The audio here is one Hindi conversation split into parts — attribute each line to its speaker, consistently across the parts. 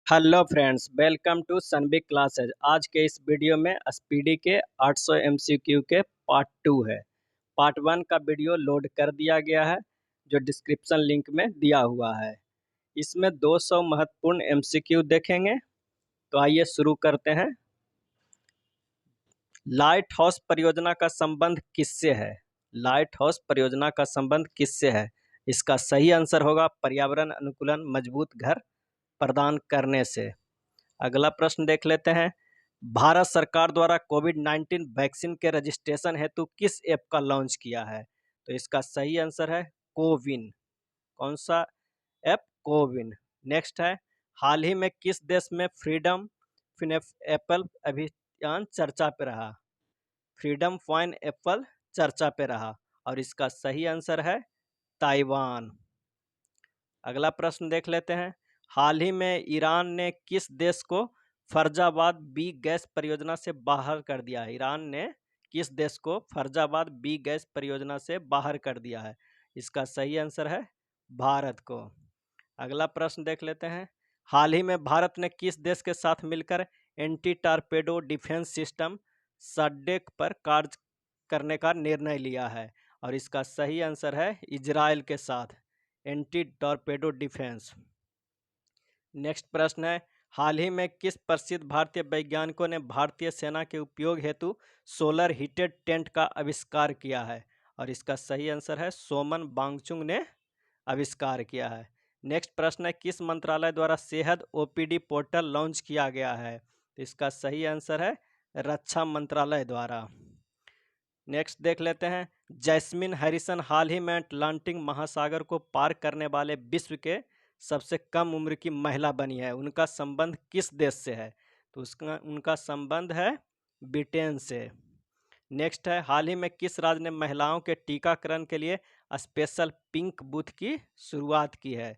Speaker 1: Hello friends, welcome to Sunbi classes. आज के इस वीडियो में स्पीडी के 800 एमसीक्यू के पार्ट 2 है। पार्ट 1 का वीडियो लोड कर दिया गया है जो डिस्क्रिप्शन लिंक में दिया हुआ है। इसमें 200 महत्वपूर्ण एमसीक्यू देखेंगे। तो आइए शुरू करते हैं। लाइट हाउस परियोजना का संबंध किससे है? लाइट हाउस परियोजना का संबंध किससे है? इसका सही आंसर होगा पर्यावरण अनुकूलन मजबूत घर प्रदान करने से। अगला प्रश्न देख लेते हैं। भारत सरकार द्वारा कोविड-19 वैक्सीन के रजिस्ट्रेशन हेतु किस ऐप का लॉन्च किया है? तो इसका सही आंसर है कोविन। कौन सा ऐप? कोविन। नेक्स्ट है, हाल ही में किस देश में फ्रीडम एप्पल अभियान चर्चा पे रहा? फ्रीडम फाइन एप्पल चर्चा पे रहा और इसका सही आंसर है ताइवान। अगला प्रश्न देख लेते हैं। हाल ही में ईरान ने किस देश को फर्जाबाद बी गैस परियोजना से बाहर कर दिया है? ईरान ने किस देश को फर्जाबाद बी गैस परियोजना से बाहर कर दिया है? इसका सही आंसर है भारत को। अगला प्रश्न देख लेते हैं। हाल ही में भारत ने किस देश के साथ मिलकर एंटी टॉर्पेडो डिफेंस सिस्टम सड्डेक पर कार्य करने का निर्णय लिया है? और इसका सही आंसर है इजराइल के साथ एंटी टॉर्पेडो डिफेंस। नेक्स्ट प्रश्न है, हाल ही में किस प्रसिद्ध भारतीय वैज्ञानिकों ने भारतीय सेना के उपयोग हेतु सोलर हीटेड टेंट का आविष्कार किया है? और इसका सही आंसर है सोमन वांगचुक ने आविष्कार किया है। नेक्स्ट प्रश्न है, किस मंत्रालय द्वारा सेहत ओपीडी पोर्टल लॉन्च किया गया है? तो इसका सही आंसर है रक्षा मंत्रालय द्वारा। नेक्स्ट देख लेते हैं। जैस्मिन हैरिसन हाल ही में अटलांटिक महासागर को पार करने वाले विश्व के सबसे कम उम्र की महिला बनी है। उनका संबंध किस देश से है? तो उनका संबंध है ब्रिटेन से। नेक्स्ट है, हाल ही में किस राज्य ने महिलाओं के टीकाकरण के लिए स्पेशल पिंक बूथ की शुरुआत की है?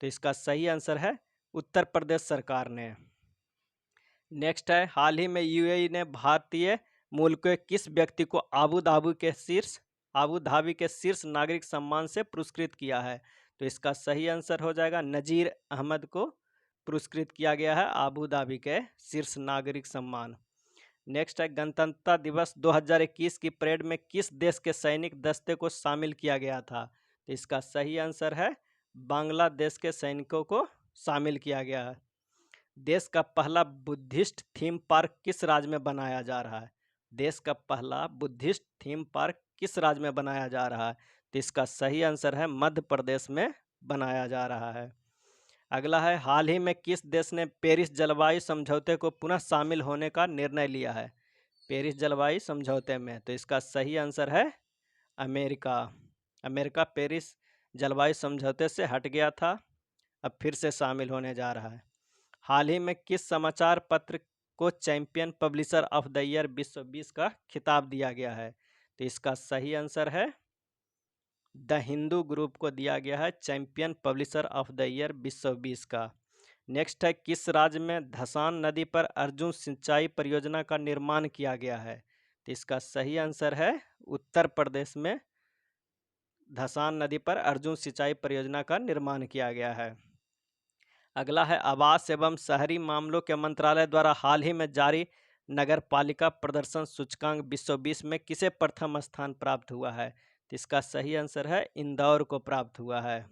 Speaker 1: तो इसका सही आंसर है उत्तर प्रदेश सरकार ने। नेक्स्ट है, हाल ही में यूएई ने भारतीय मूल के किस व्यक्ति को आबू धाबी के शीर्ष नागरिक सम्मान से पुरस्कृत किया है? तो इसका सही आंसर हो जाएगा नजीर अहमद को पुरस्कृत किया गया है आबू धाबी के शीर्ष नागरिक सम्मान। नेक्स्ट है, गणतंत्रता दिवस 2021 की परेड में किस देश के सैनिक दस्ते को शामिल किया गया था? तो इसका सही आंसर है बांग्लादेश के सैनिकों को शामिल किया गया है। देश का पहला बुद्धिस्ट थीम पार्क किस राज्य में बनाया जा रहा है? देश का पहला बुद्धिस्ट थीम पार्क किस राज्य में बनाया जा रहा है? तो इसका सही आंसर है मध्य प्रदेश में बनाया जा रहा है। अगला है, हाल ही में किस देश ने पेरिस जलवायु समझौते को पुनः शामिल होने का निर्णय लिया है? पेरिस जलवायु समझौते में। तो इसका सही आंसर है अमेरिका। अमेरिका पेरिस जलवायु समझौते से हट गया था, अब फिर से शामिल होने जा रहा है। हाल ही में किस समाचार पत्र को champion publisher of the year 2020 का खिताब दिया गया है? तो इसका सही आंसर है द हिंदू ग्रुप को दिया गया है champion publisher of the year 2020 का। नेक्स्ट है, किस राज्य में धसान नदी पर अर्जुन सिंचाई परियोजना का निर्माण किया गया है? तो इसका सही आंसर है उत्तर प्रदेश में धसान नदी पर अर्जुन सिंचाई परियोजना का निर्माण किया गया है। अगला है, आवास एवं शहरी मामलों के मंत्रालय द्वारा हाल ही में जारी नगर पालिका प्रदर्शन सूचकांक 2020 में किसे प्रथम स्थान प्राप्त हुआ है? तो इसका सही आंसर है इंदौर को प्राप्त हुआ है।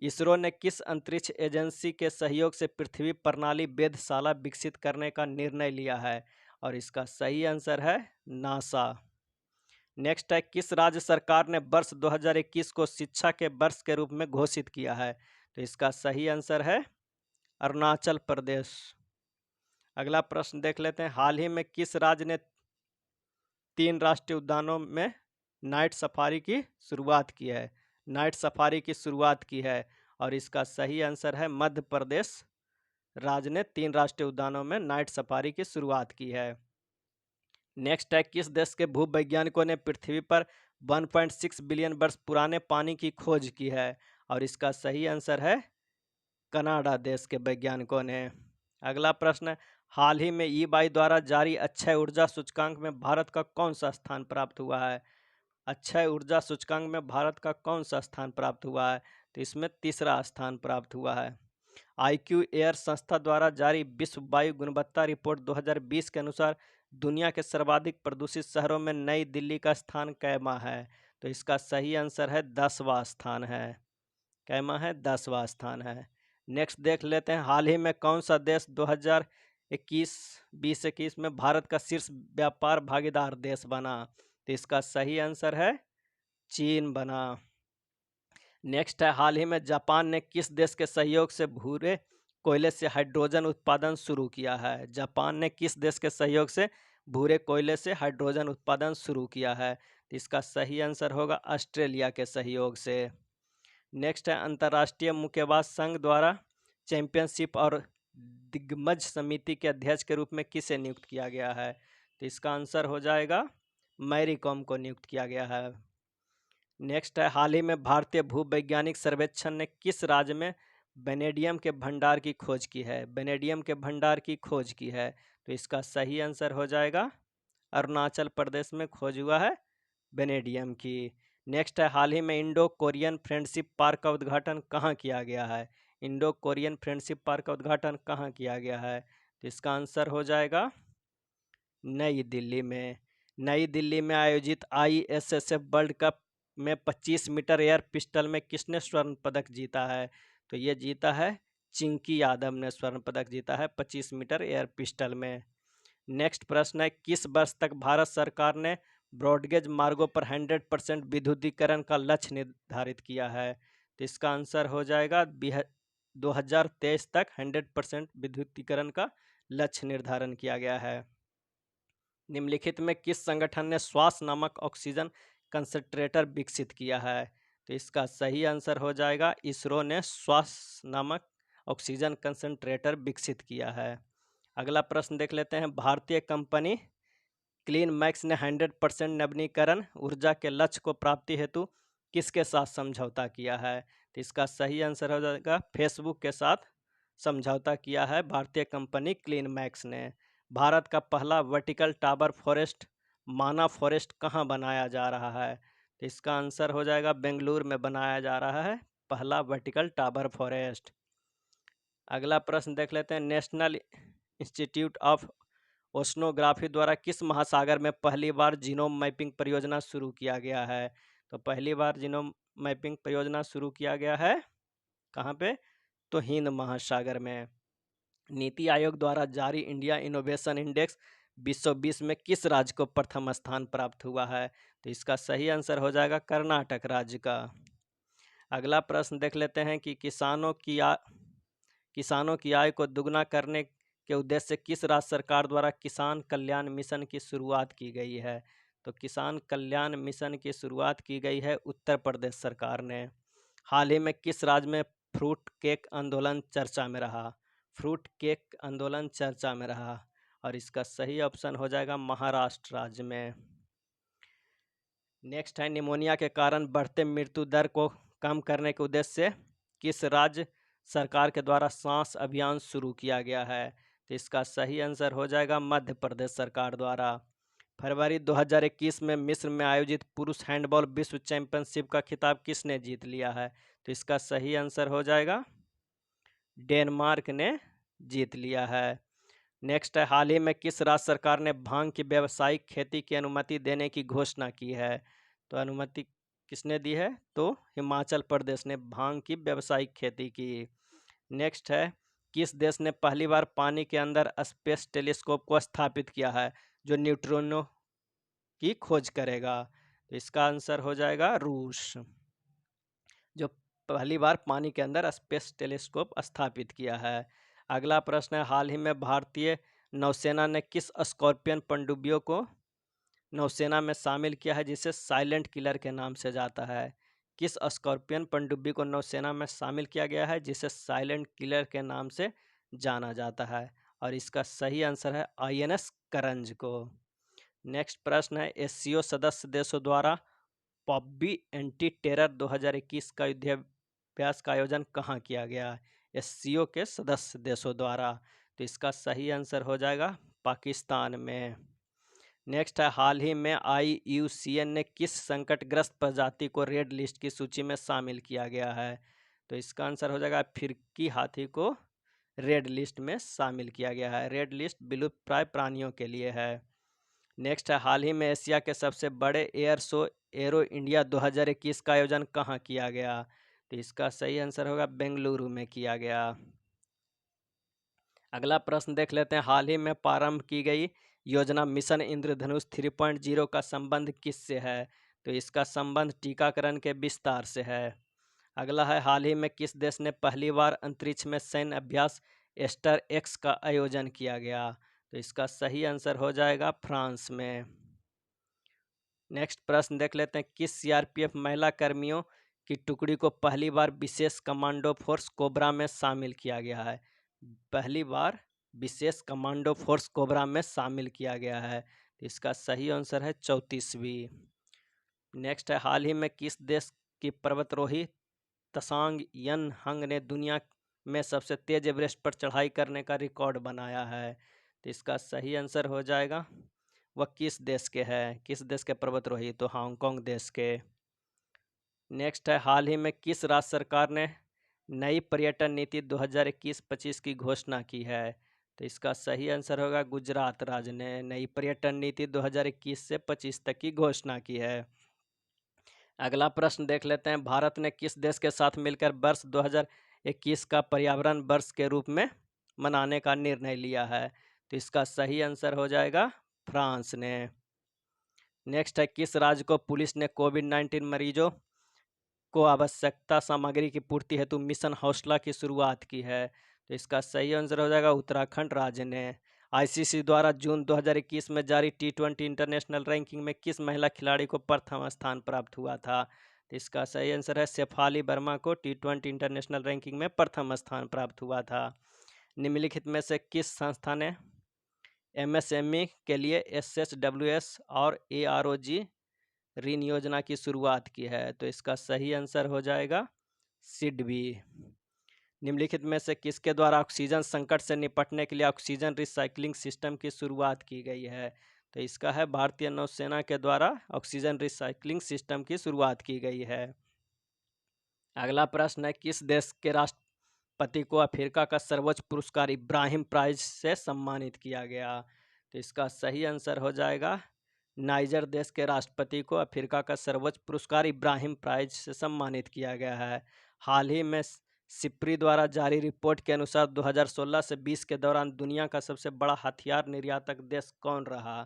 Speaker 1: इसरो ने किस अंतरिक्ष एजेंसी के सहयोग से पृथ्वी प्रणाली वेधशाला विकसित करने का निर्णय लिया है? और इसका सही आंसर है नासा। नेक्स्ट है, किस राज्य सरकार ने वर्ष 2021 को शिक्षा के वर्ष के रूप में घोषित किया है? तो इसका सही आंसर है अरुणाचल प्रदेश। अगला प्रश्न देख लेते हैं, हाल ही में किस राज्य ने 3 राष्ट्रीय उद्यानों में नाइट सफारी की शुरुआत की है? नाइट सफारी की शुरुआत की है और इसका सही आंसर है मध्य प्रदेश राज्य ने 3 राष्ट्रीय उद्यानों में नाइट सफारी की शुरुआत की है। नेक्स्ट है, किस देश के भूवैज्ञानिकों ने पृथ्वी पर 1.6 बिलियन वर्ष पुराने पानी की खोज की है? और इसका सही आंसर है कनाडा देश के वैज्ञानिकों ने। अगला प्रश्न, हाल ही में ईबाई द्वारा जारी अक्षय ऊर्जा सूचकांक में भारत का कौन सा स्थान प्राप्त हुआ है? अक्षय ऊर्जा सूचकांक में भारत का कौन सा स्थान प्राप्त हुआ है? तो इसमें तीसरा स्थान प्राप्त हुआ है। IQ एयर संस्था द्वारा जारी विश्व वायु गुणवत्ता रिपोर्ट 2020 के अनुसार दुनिया के सर्वाधिक प्रदूषित शहरों में नई दिल्ली का स्थान कैमा है? तो इसका सही आंसर है 10वां स्थान है। कैमा है 10वां स्थान है। नेक्स्ट देख लेते हैं, हाल ही में कौन सा देश 2021 में भारत का शीर्ष व्यापार भागीदार देश बना? तो इसका सही आंसर है चीन बना। नेक्स्ट है, हाल ही में जापान ने किस देश के सहयोग से भूरे कोयले से हाइड्रोजन उत्पादन शुरू किया है? जापान ने किस देश के सहयोग से भूरे कोयले से हाइड्रोजन उत्पादन शुरू किया है? तो इसका सही आंसर होगा ऑस्ट्रेलिया के सहयोग से। नेक्स्ट है, अंतर्राष्ट्रीय मुक्केबाज संघ द्वारा चैंपियनशिप और दिग्गज समिति के अध्यक्ष के रूप में किसे नियुक्त किया गया है? तो इसका आंसर हो जाएगा मैरी कॉम को नियुक्त किया गया है। नेक्स्ट है, हाल ही में भारतीय भूवैज्ञानिक सर्वेक्षण ने किस राज्य में वेनेडियम के भंडार की खोज की है? वेनेडियम के भंडार की खोज की है। तो इसका सही आंसर हो जाएगा अरुणाचल प्रदेश में खोज हुआ है वेनेडियम की। नेक्स्ट है, हाल ही में इंडो कोरियन फ्रेंडशिप पार्क का उद्घाटन कहाँ किया गया है? इंडो कोरियन फ्रेंडशिप पार्क का उद्घाटन कहाँ किया गया है? तो इसका आंसर हो जाएगा नई दिल्ली में। नई दिल्ली में आयोजित ISSF वर्ल्ड कप में 25 मीटर एयर पिस्टल में किसने स्वर्ण पदक जीता है? तो ये जीता है चिंकी यादव ने स्वर्ण पदक जीता है 25 मीटर एयर पिस्टल में। नेक्स्ट प्रश्न है, किस वर्ष तक भारत सरकार ने ब्रॉडगेज मार्गों पर 100% विद्युतीकरण का लक्ष्य निर्धारित किया है? तो इसका आंसर हो जाएगा 2023 तक 100% विद्युतीकरण का लक्ष्य निर्धारण किया गया है। निम्नलिखित में किस संगठन ने श्वास नामक ऑक्सीजन कंसंट्रेटर विकसित किया है? तो इसका सही आंसर हो जाएगा इसरो ने श्वास नामक ऑक्सीजन कंसंट्रेटर विकसित किया है। अगला प्रश्न देख लेते हैं, भारतीय कंपनी क्लीन मैक्स ने 100% नवीनीकरण ऊर्जा के लक्ष्य को प्राप्ति हेतु किसके साथ समझौता किया है? तो इसका सही आंसर हो जाएगा फेसबुक के साथ समझौता किया है भारतीय कंपनी क्लीन मैक्स ने। भारत का पहला वर्टिकल टावर फॉरेस्ट माना फॉरेस्ट कहाँ बनाया जा रहा है? तो इसका आंसर हो जाएगा बेंगलुरु में बनाया जा रहा है पहला वर्टिकल टावर फॉरेस्ट। अगला प्रश्न देख लेते हैं, नेशनल इंस्टीट्यूट ऑफ ओशनोग्राफी द्वारा किस महासागर में पहली बार जीनोम मैपिंग परियोजना शुरू किया गया है? तो पहली बार जीनोम मैपिंग परियोजना शुरू किया गया है कहाँ पे? तो हिंद महासागर में। नीति आयोग द्वारा जारी इंडिया इनोवेशन इंडेक्स 2020 में किस राज्य को प्रथम स्थान प्राप्त हुआ है? तो इसका सही आंसर हो जाएगा कर्नाटक राज्य का। अगला प्रश्न देख लेते हैं कि किसानों की आय को दुगना करने के उद्देश्य से किस राज्य सरकार द्वारा किसान कल्याण मिशन की शुरुआत की गई है? तो किसान कल्याण मिशन की शुरुआत की गई है उत्तर प्रदेश सरकार ने। हाल ही में किस राज्य में फ्रूट केक आंदोलन चर्चा में रहा? फ्रूट केक आंदोलन चर्चा में रहा और इसका सही ऑप्शन हो जाएगा महाराष्ट्र राज्य में। नेक्स्ट है, निमोनिया के कारण बढ़ते मृत्यु दर को कम करने के उद्देश्य से किस राज्य सरकार के द्वारा सांस अभियान शुरू किया गया है? तो इसका सही आंसर हो जाएगा मध्य प्रदेश सरकार द्वारा। फरवरी 2021 में मिस्र में आयोजित पुरुष हैंडबॉल विश्व चैंपियनशिप का खिताब किसने जीत लिया है? तो इसका सही आंसर हो जाएगा डेनमार्क ने जीत लिया है। नेक्स्ट है, हाल ही में किस राज्य सरकार ने भांग की व्यावसायिक खेती की अनुमति देने की घोषणा की है? तो अनुमति किसने दी है? तो हिमाचल प्रदेश ने भांग की व्यावसायिक खेती की। नेक्स्ट है, किस देश ने पहली बार पानी के अंदर स्पेस टेलीस्कोप को स्थापित किया है जो न्यूट्रिनो की खोज करेगा? तो इसका आंसर हो जाएगा रूस, जो पहली बार पानी के अंदर स्पेस टेलीस्कोप स्थापित किया है। अगला प्रश्न है, हाल ही में भारतीय नौसेना ने किस स्कॉर्पियन पनडुब्बियों को नौसेना में शामिल किया है जिसे साइलेंट किलर के नाम से जाता है? किस स्कॉर्पियन पनडुब्बी को नौसेना में शामिल किया गया है जिसे साइलेंट किलर के नाम से जाना जाता है? और इसका सही आंसर है INS करंज को। नेक्स्ट प्रश्न है, SCO सदस्य देशों द्वारा पॉप्बी एंटी टेरर 2021 का युद्धाभ्यास का आयोजन कहाँ किया गया है? SCO के सदस्य देशों द्वारा। तो इसका सही आंसर हो जाएगा पाकिस्तान में। नेक्स्ट है, हाल ही में IUCN ने किस संकटग्रस्त प्रजाति को रेड लिस्ट की सूची में शामिल किया गया है? तो इसका आंसर हो जाएगा अफ्रीकी हाथी को रेड लिस्ट में शामिल किया गया है। रेड लिस्ट विलुप्तप्राय प्राणियों के लिए है। नेक्स्ट है, हाल ही में एशिया के सबसे बड़े एयर शो एरो इंडिया 2021 का आयोजन कहाँ किया गया? तो इसका सही आंसर होगा बेंगलुरु में किया गया। अगला प्रश्न देख लेते हैं, हाल ही में प्रारंभ की गई योजना मिशन इंद्रधनुष 3.0 का संबंध किससे है? तो इसका संबंध टीकाकरण के विस्तार से है। अगला है, हाल ही में किस देश ने पहली बार अंतरिक्ष में सैन्य अभ्यास एस्टर एक्स का आयोजन किया गया? तो इसका सही आंसर हो जाएगा फ्रांस में। नेक्स्ट प्रश्न देख लेते हैं, किस सीआरपीएफ महिला कर्मियों की टुकड़ी को पहली बार विशेष कमांडो फोर्स कोबरा में शामिल किया गया है? पहली बार विशेष कमांडो फोर्स कोबरा में शामिल किया गया है। तो इसका सही आंसर है 34वीं। नेक्स्ट है, हाल ही में किस देश की पर्वतरोही तसांग यन हंग ने दुनिया में सबसे तेज एवरेस्ट पर चढ़ाई करने का रिकॉर्ड बनाया है? तो इसका सही आंसर हो जाएगा, वह किस देश के हैं, किस देश के पर्वतरोही? तो हांगकांग देश के। नेक्स्ट है, हाल ही में किस राज्य सरकार ने नई पर्यटन नीति 2021-25 की घोषणा की है? तो इसका सही आंसर होगा गुजरात राज्य ने नई पर्यटन नीति 2021 से 25 तक की घोषणा की है। अगला प्रश्न देख लेते हैं, भारत ने किस देश के साथ मिलकर वर्ष 2021 का पर्यावरण वर्ष के रूप में मनाने का निर्णय लिया है? तो इसका सही आंसर हो जाएगा फ्रांस ने। नेक्स्ट है, किस राज्य को पुलिस ने कोविड-19 मरीजों को आवश्यकता सामग्री की पूर्ति हेतु मिशन हौसला की शुरुआत की है? तो इसका सही आंसर हो जाएगा उत्तराखंड राज्य ने। आईसीसी द्वारा जून 2021 में जारी T20 इंटरनेशनल रैंकिंग में किस महिला खिलाड़ी को प्रथम स्थान प्राप्त हुआ था? तो इसका सही आंसर है शेफाली वर्मा को T20 इंटरनेशनल रैंकिंग में प्रथम स्थान प्राप्त हुआ था। निम्नलिखित में से किस संस्था ने एमएसएमई के लिए एसएसडब्ल्यूएस और एआरओजी ऋण योजना की शुरुआत की है? तो इसका सही आंसर हो जाएगा सिडबी। निम्नलिखित में से किसके द्वारा ऑक्सीजन संकट से निपटने के लिए ऑक्सीजन रिसाइकलिंग सिस्टम की शुरुआत की गई है? तो इसका है भारतीय नौसेना के द्वारा ऑक्सीजन रिसाइकलिंग सिस्टम की शुरुआत की गई है। अगला प्रश्न है, किस देश के राष्ट्रपति को अफ्रीका का सर्वोच्च पुरस्कार इब्राहिम प्राइज से सम्मानित किया गया? तो इसका सही आंसर हो जाएगा नाइजर देश के राष्ट्रपति को अफ्रीका का सर्वोच्च पुरस्कार इब्राहिम प्राइज से सम्मानित किया गया है। हाल ही में सिप्री द्वारा जारी रिपोर्ट के अनुसार 2016 से 20 के दौरान दुनिया का सबसे बड़ा हथियार निर्यातक देश कौन रहा?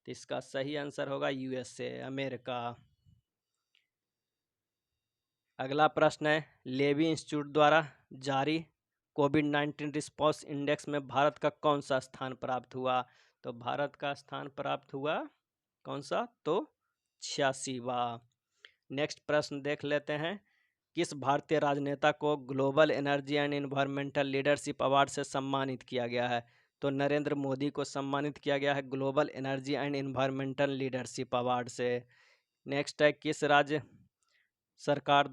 Speaker 1: तो इसका सही आंसर होगा यूएसए, अमेरिका। अगला प्रश्न है, लेवी इंस्टीट्यूट द्वारा जारी कोविड-19 रिस्पॉन्स इंडेक्स में भारत का कौन सा स्थान प्राप्त हुआ? तो भारत का स्थान प्राप्त हुआ कौन सा? तो 86वां। नेक्स्ट प्रश्न देख लेते हैं, किस भारतीय राजनेता को global energy and environmental leadership award से सम्मानित किया गया है? तो नरेंद्र मोदी को सम्मानित किया गया है global energy and environmental leadership award से। नेक्स्ट है, किस राज्य सरकार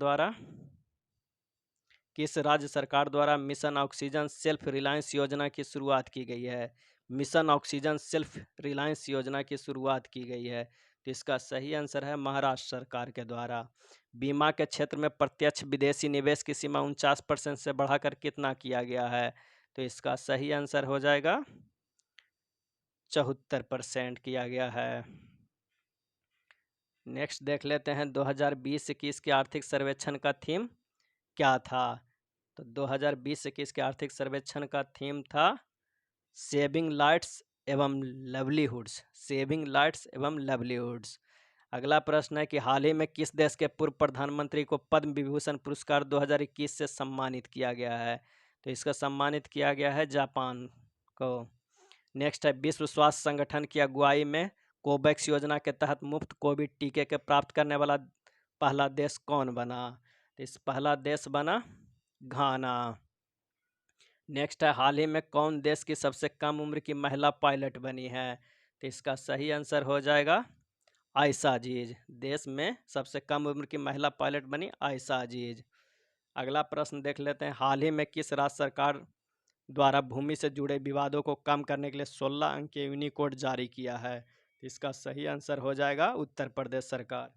Speaker 1: द्वारा मिशन ऑक्सीजन सेल्फ रिलायंस योजना की शुरुआत की गई है? मिशन ऑक्सीजन सेल्फ रिलायंस योजना की शुरुआत की गई है। तो इसका सही आंसर है महाराष्ट्र सरकार के द्वारा। बीमा के क्षेत्र में प्रत्यक्ष विदेशी निवेश की सीमा 49% से बढ़ाकर कितना किया गया है? तो इसका सही आंसर हो जाएगा 74% किया गया है। नेक्स्ट देख लेते हैं, 2020-21 के आर्थिक सर्वेक्षण का थीम क्या था? तो 2020-21 के आर्थिक सर्वेक्षण का थीम था सेविंग लाइट्स एवं लवलीहुड्स, सेविंग लाइट्स एवं लवलीहुड्स। अगला प्रश्न है कि हाल ही में किस देश के पूर्व प्रधानमंत्री को पद्म विभूषण पुरस्कार 2021 से सम्मानित किया गया है? तो इसका सम्मानित किया गया है जापान को। नेक्स्ट है, विश्व स्वास्थ्य संगठन की अगुवाई में कोवैक्स योजना के तहत मुफ्त कोविड टीके के प्राप्त करने वाला पहला देश कौन बना? तो इस पहला देश बना घाना। नेक्स्ट है, हाल ही में कौन देश की सबसे कम उम्र की महिला पायलट बनी है? तो इसका सही आंसर हो जाएगा आयशा अजीज। देश में सबसे कम उम्र की महिला पायलट बनी आयशा अजीज। अगला प्रश्न देख लेते हैं, हाल ही में किस राज्य सरकार द्वारा भूमि से जुड़े विवादों को कम करने के लिए 16 अंक के यूनिकोड जारी किया है? तो इसका सही आंसर हो जाएगा उत्तर प्रदेश सरकार।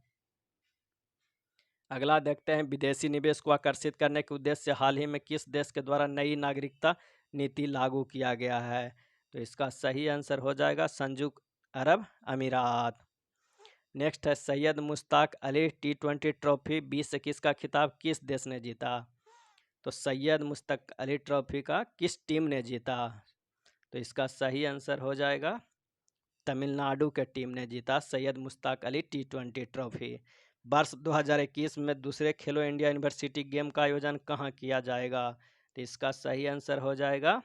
Speaker 1: अगला देखते हैं, विदेशी निवेश को आकर्षित करने के उद्देश्य से हाल ही में किस देश के द्वारा नई नागरिकता नीति लागू किया गया है? तो इसका सही आंसर हो जाएगा संयुक्त अरब अमीरात। नेक्स्ट है, सैयद मुश्ताक अली T20 ट्रॉफी 2021 का खिताब किस देश ने जीता? तो सैयद मुश्ताक अली ट्रॉफी का किस टीम ने जीता? तो इसका सही आंसर हो जाएगा तमिलनाडु के टीम ने जीता सैयद मुश्ताक अली T20 ट्रॉफी। वर्ष 2021 में दूसरे खेलो इंडिया यूनिवर्सिटी गेम का आयोजन कहाँ किया जाएगा? तो इसका सही आंसर हो जाएगा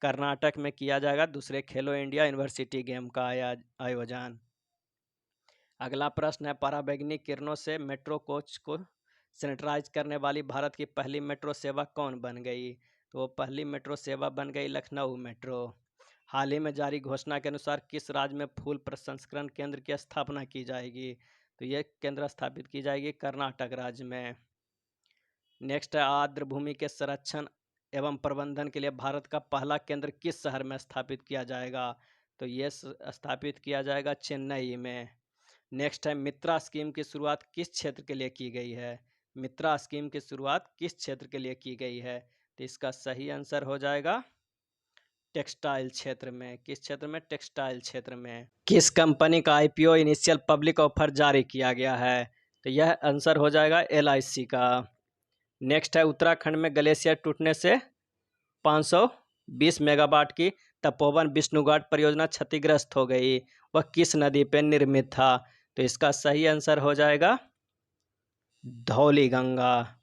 Speaker 1: कर्नाटक में किया जाएगा दूसरे खेलो इंडिया यूनिवर्सिटी गेम का आयोजन। अगला प्रश्न है, पराबैंगनी किरणों से मेट्रो कोच को सैनिटाइज करने वाली भारत की पहली मेट्रो सेवा कौन बन गई? तो वो पहली मेट्रो सेवा बन गई लखनऊ मेट्रो। हाल ही में जारी घोषणा के अनुसार किस राज्य में फूल प्रसंस्करण केंद्र की स्थापना की जाएगी? तो यह केंद्र स्थापित की जाएगी कर्नाटक राज्य में। नेक्स्ट है, आर्द्र भूमि के संरक्षण एवं प्रबंधन के लिए भारत का पहला केंद्र किस शहर में स्थापित किया जाएगा? तो ये स्थापित किया जाएगा चेन्नई में। नेक्स्ट है, मित्रा स्कीम की शुरुआत किस क्षेत्र के लिए की गई है? मित्रा स्कीम की शुरुआत किस क्षेत्र के लिए की गई है? तो इसका सही आंसर हो जाएगा टेक्सटाइल क्षेत्र में। किस क्षेत्र में? टेक्सटाइल क्षेत्र में। किस कंपनी का IPO इनिशियल पब्लिक ऑफर जारी किया गया है? तो यह आंसर हो जाएगा LIC का। नेक्स्ट है, उत्तराखंड में ग्लेशियर टूटने से 520 मेगावाट की तपोवन विष्णुघाट परियोजना क्षतिग्रस्त हो गई। वह किस नदी पर निर्मित था? तो इसका सही आंसर हो जाएगा धौली गंगा।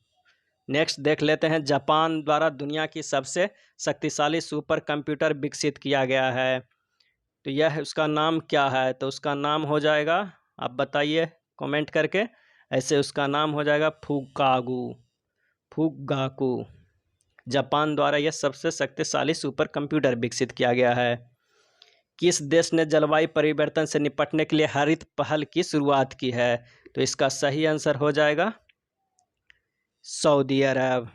Speaker 1: नेक्स्ट देख लेते हैं, जापान द्वारा दुनिया की सबसे शक्तिशाली सुपर कंप्यूटर विकसित किया गया है, तो यह उसका नाम क्या है? तो उसका नाम हो जाएगा, आप बताइए कमेंट करके। ऐसे उसका नाम हो जाएगा फुगाकू। जापान द्वारा यह सबसे शक्तिशाली सुपर कंप्यूटर विकसित किया गया है। किस देश ने जलवायु परिवर्तन से निपटने के लिए हरित पहल की शुरुआत की है? तो इसका सही आंसर हो जाएगा सऊदी अरब।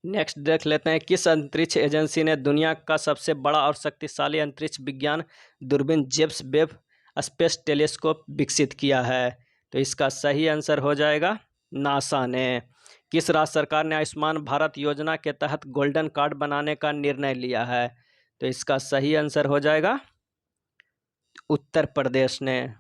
Speaker 1: नेक्स्ट देख लेते हैं, किस अंतरिक्ष एजेंसी ने दुनिया का सबसे बड़ा और शक्तिशाली अंतरिक्ष विज्ञान दूरबीन जेम्स वेब स्पेस टेलीस्कोप विकसित किया है? तो इसका सही आंसर हो जाएगा नासा ने। किस राज्य सरकार ने आयुष्मान भारत योजना के तहत गोल्डन कार्ड बनाने का निर्णय लिया है? तो इसका सही आंसर हो जाएगा उत्तर प्रदेश ने।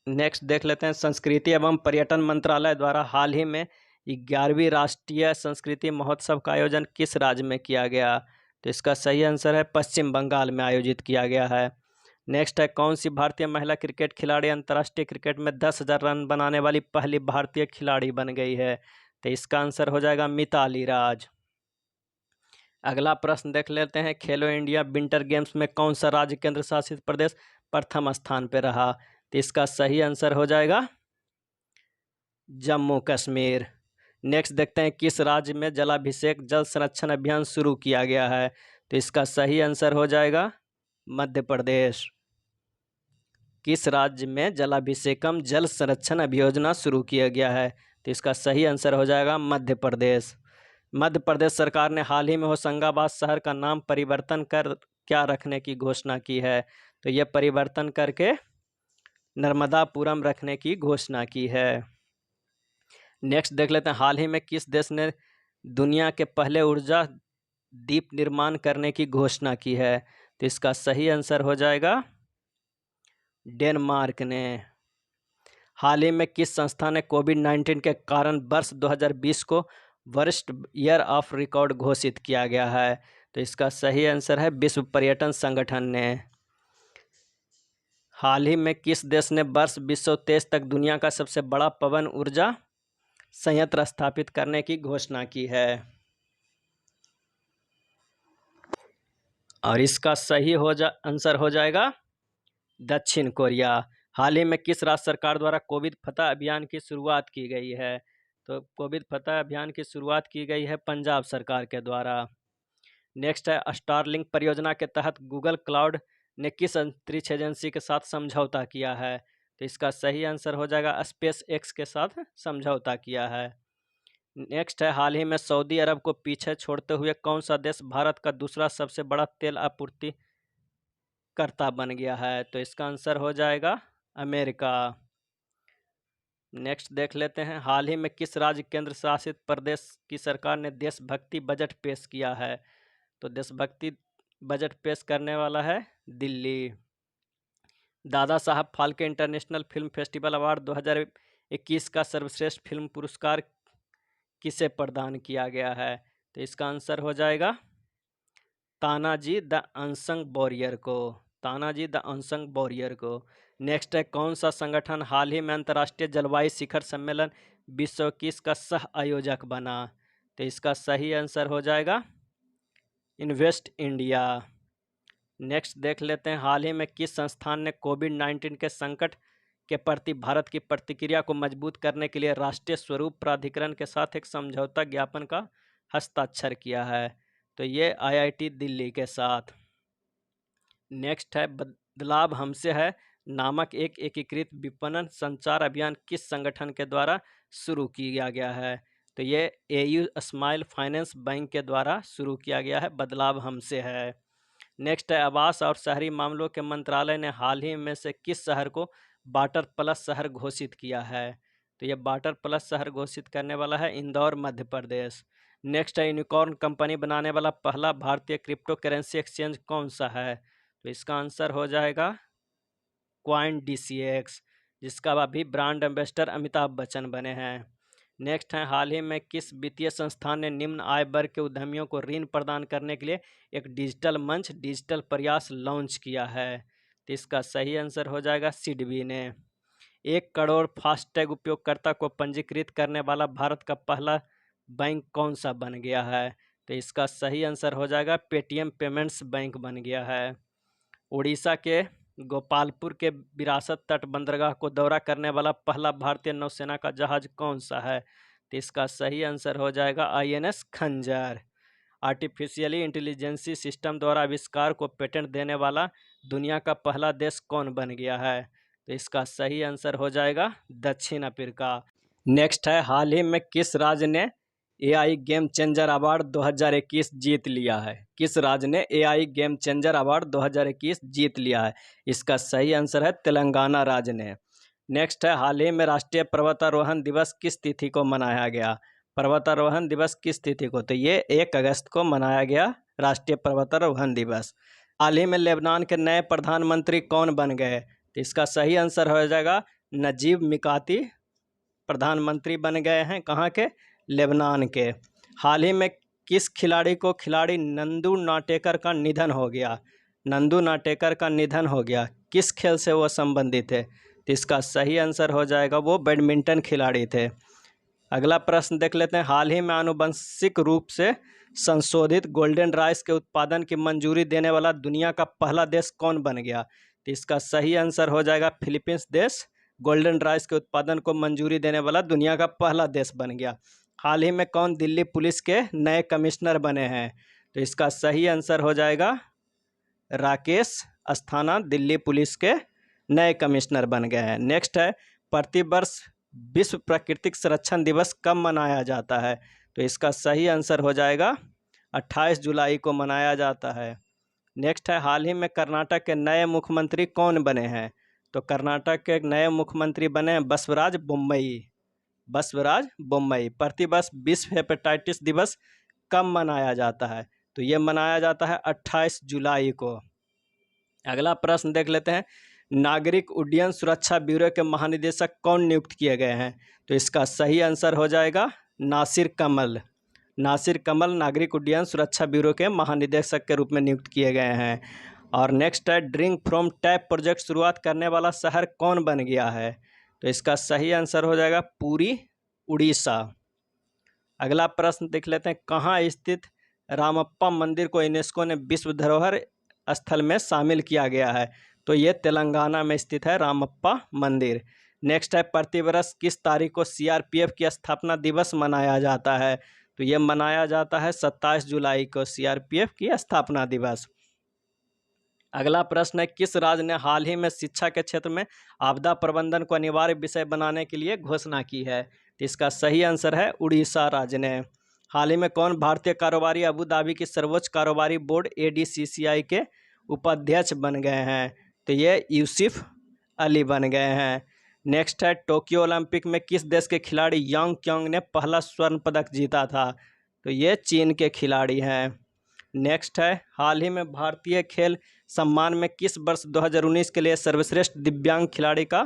Speaker 1: नेक्स्ट देख लेते हैं, संस्कृति एवं पर्यटन मंत्रालय द्वारा हाल ही में 11वीं राष्ट्रीय संस्कृति महोत्सव का आयोजन किस राज्य में किया गया? तो इसका सही आंसर है पश्चिम बंगाल में आयोजित किया गया है। नेक्स्ट है, कौन सी भारतीय महिला क्रिकेट खिलाड़ी अंतर्राष्ट्रीय क्रिकेट में 10,000 रन बनाने वाली पहली भारतीय खिलाड़ी बन गई है? तो इसका आंसर हो जाएगा मिताली राज। अगला प्रश्न देख लेते हैं, खेलो इंडिया विंटर गेम्स में कौन सा राज्य केंद्र शासित प्रदेश प्रथम स्थान पर रहा? तो इसका सही आंसर हो जाएगा जम्मू कश्मीर। नेक्स्ट देखते हैं, किस राज्य में जलाभिषेक जल संरक्षण अभियान शुरू किया गया है? तो इसका सही आंसर हो जाएगा मध्य प्रदेश। किस राज्य में जलाभिषेकम जल संरक्षण अभियोजना शुरू किया गया है? तो इसका सही आंसर हो जाएगा मध्य प्रदेश। मध्य प्रदेश सरकार ने हाल ही में होशंगाबाद शहर का नाम परिवर्तन कर क्या रखने की घोषणा की है? तो यह परिवर्तन करके नर्मदापुरम रखने की घोषणा की है। नेक्स्ट देख लेते हैं, हाल ही में किस देश ने दुनिया के पहले ऊर्जा द्वीप निर्माण करने की घोषणा की है? तो इसका सही आंसर हो जाएगा डेनमार्क ने। हाल ही में किस संस्था ने कोविड-19 के कारण वर्ष 2020 को वर्स्ट ईयर ऑफ रिकॉर्ड घोषित किया गया है? तो इसका सही आंसर है विश्व पर्यटन संगठन ने। हाल ही में किस देश ने वर्ष 2023 तक दुनिया का सबसे बड़ा पवन ऊर्जा संयंत्र स्थापित करने की घोषणा की है? और इसका सही आंसर हो जाएगा दक्षिण कोरिया। हाल ही में किस राज्य सरकार द्वारा कोविड फतह अभियान की शुरुआत की गई है? तो कोविड फतह अभियान की शुरुआत की गई है पंजाब सरकार के द्वारा। नेक्स्ट है, स्टारलिंक परियोजना के तहत गूगल क्लाउड ने किस अंतरिक्ष एजेंसी के साथ समझौता किया है? तो इसका सही आंसर हो जाएगा स्पेस एक्स के साथ समझौता किया है। नेक्स्ट है, हाल ही में सऊदी अरब को पीछे छोड़ते हुए कौन सा देश भारत का दूसरा सबसे बड़ा तेल आपूर्ति कर्ता बन गया है? तो इसका आंसर हो जाएगा अमेरिका। नेक्स्ट देख लेते हैं, हाल ही में किस राज्य केंद्र शासित प्रदेश की सरकार ने देशभक्ति बजट पेश किया है? तो देशभक्ति बजट पेश करने वाला है Delhi. Dada Saheb Phalke international film festival award 2021 का सर्वश्रेष्ठ फिल्म पुरस्कार किसे प्रदान किया गया है? तो इसका आंसर हो जाएगा तानाजी द अनसंग वॉरियर को, तानाजी द अनसंग वॉरियर को। नेक्स्ट है, कौन सा संगठन हाल ही में अंतर्राष्ट्रीय जलवायु शिखर सम्मेलन 2021 का सह आयोजक बना? तो इसका सही आंसर हो जाएगा इन्वेस्ट इंडिया। नेक्स्ट देख लेते हैं, हाल ही में किस संस्थान ने कोविड-19 के संकट के प्रति भारत की प्रतिक्रिया को मजबूत करने के लिए राष्ट्रीय स्वरूप प्राधिकरण के साथ एक समझौता ज्ञापन का हस्ताक्षर किया है? तो ये IIT दिल्ली के साथ। नेक्स्ट है, बदलाव हमसे है नामक एक एकीकृत विपणन संचार अभियान किस संगठन के द्वारा शुरू किया गया है? तो ये AU स्माइल फाइनेंस बैंक के द्वारा शुरू किया गया है, बदलाव हमसे है। नेक्स्ट है, आवास और शहरी मामलों के मंत्रालय ने हाल ही में से किस शहर को वाटर प्लस शहर घोषित किया है? तो ये वाटर प्लस शहर घोषित करने वाला है इंदौर, मध्य प्रदेश। नेक्स्ट है, यूनिकॉर्न कंपनी बनाने वाला पहला भारतीय क्रिप्टो करेंसी एक्सचेंज कौन सा है? तो इसका आंसर हो जाएगा क्वाइन DCX, जिसका अभी ब्रांड एम्बेसडर अमिताभ बच्चन बने हैं। नेक्स्ट है, हाल ही में किस वित्तीय संस्थान ने निम्न आय वर्ग के उद्यमियों को ऋण प्रदान करने के लिए एक डिजिटल मंच डिजिटल प्रयास लॉन्च किया है? तो इसका सही आंसर हो जाएगा सिडबी ने। 1 करोड़ फास्टैग उपयोगकर्ता को पंजीकृत करने वाला भारत का पहला बैंक कौन सा बन गया है? तो इसका सही आंसर हो जाएगा पेटीएम पेमेंट्स बैंक बन गया है। उड़ीसा के गोपालपुर के विरासत तट बंदरगाह को दौरा करने वाला पहला भारतीय नौसेना का जहाज कौन सा है? तो इसका सही आंसर हो जाएगा INS खंजर। आर्टिफिशियली इंटेलिजेंसी सिस्टम द्वारा आविष्कार को पेटेंट देने वाला दुनिया का पहला देश कौन बन गया है? तो इसका सही आंसर हो जाएगा दक्षिण अफ्रीका। नेक्स्ट है, हाल ही में किस राज्य ने AI गेम चेंजर अवार्ड 2021 जीत लिया है? किस राज्य ने AI गेम चेंजर अवार्ड 2021 जीत लिया है? इसका सही आंसर है तेलंगाना राज्य ने। नेक्स्ट है, हाल ही में राष्ट्रीय पर्वतारोहण दिवस किस तिथि को मनाया गया? पर्वतारोहण दिवस किस तिथि को? तो ये 1 अगस्त को मनाया गया राष्ट्रीय पर्वतारोहण दिवस। हाल ही में लेबनान के नए प्रधानमंत्री कौन बन गए? तो इसका सही आंसर हो जाएगा नजीब मिकाती प्रधानमंत्री बन गए हैं, कहाँ के? लेबनान के। हाल ही में किस खिलाड़ी को खिलाड़ी नंदू नाटेकर का निधन हो गया? नंदू नाटेकर का निधन हो गया, किस खेल से वो संबंधित है? तो इसका सही आंसर हो जाएगा वो बैडमिंटन खिलाड़ी थे। अगला प्रश्न देख लेते हैं, हाल ही में आनुवंशिक रूप से संशोधित गोल्डन राइस के उत्पादन की मंजूरी देने वाला दुनिया का पहला देश कौन बन गया? तो इसका सही आंसर हो जाएगा फिलीपींस देश गोल्डन राइस के उत्पादन को मंजूरी देने वाला दुनिया का पहला देश बन गया। हाल ही में कौन दिल्ली पुलिस के नए कमिश्नर बने हैं? तो इसका सही आंसर हो जाएगा राकेश अस्थाना दिल्ली पुलिस के नए कमिश्नर बन गए हैं। नेक्स्ट है, प्रतिवर्ष विश्व प्राकृतिक संरक्षण दिवस कब मनाया जाता है? तो इसका सही आंसर हो जाएगा 28 जुलाई को मनाया जाता है। नेक्स्ट है, हाल ही में कर्नाटक के नए मुख्यमंत्री कौन बने हैं? तो कर्नाटक के नए मुख्यमंत्री बने हैं बसवराज बोम्मई, बसवराज बोम्मई। प्रतिवर्ष विश्व हेपेटाइटिस दिवस कब मनाया जाता है? तो ये मनाया जाता है 28 जुलाई को। अगला प्रश्न देख लेते हैं, नागरिक उड्डयन सुरक्षा ब्यूरो के महानिदेशक कौन नियुक्त किए गए हैं? तो इसका सही आंसर हो जाएगा नासिर कमल। नासिर कमल नागरिक उड्डयन सुरक्षा ब्यूरो के महानिदेशक के रूप में नियुक्त किए गए हैं। और नेक्स्ट है, ड्रिंक फ्रॉम टैप प्रोजेक्ट शुरुआत करने वाला शहर कौन बन गया है? तो इसका सही आंसर हो जाएगा पुरी, उड़ीसा। अगला प्रश्न देख लेते हैं, कहाँ स्थित रामप्पा मंदिर को यूनेस्को ने विश्व धरोहर स्थल में शामिल किया गया है? तो ये तेलंगाना में स्थित है रामप्पा मंदिर। नेक्स्ट है, प्रतिवर्ष किस तारीख को CRPF की स्थापना दिवस मनाया जाता है? तो ये मनाया जाता है 27 जुलाई को CRPF की स्थापना दिवस। अगला प्रश्न है, किस राज्य ने हाल ही में शिक्षा के क्षेत्र में आपदा प्रबंधन को अनिवार्य विषय बनाने के लिए घोषणा की है? तो इसका सही आंसर है उड़ीसा राज्य ने। हाल ही में कौन भारतीय कारोबारी अबू धाबी की सर्वोच्च कारोबारी बोर्ड ADCCI के उपाध्यक्ष बन गए हैं? तो ये यूसुफ अली बन गए हैं। नेक्स्ट है टोक्यो ओलंपिक में किस देश के खिलाड़ी यांग क्योंग ने पहला स्वर्ण पदक जीता था? तो ये चीन के खिलाड़ी हैं। नेक्स्ट है हाल ही में भारतीय खेल सम्मान में किस वर्ष 2019 के लिए सर्वश्रेष्ठ दिव्यांग खिलाड़ी का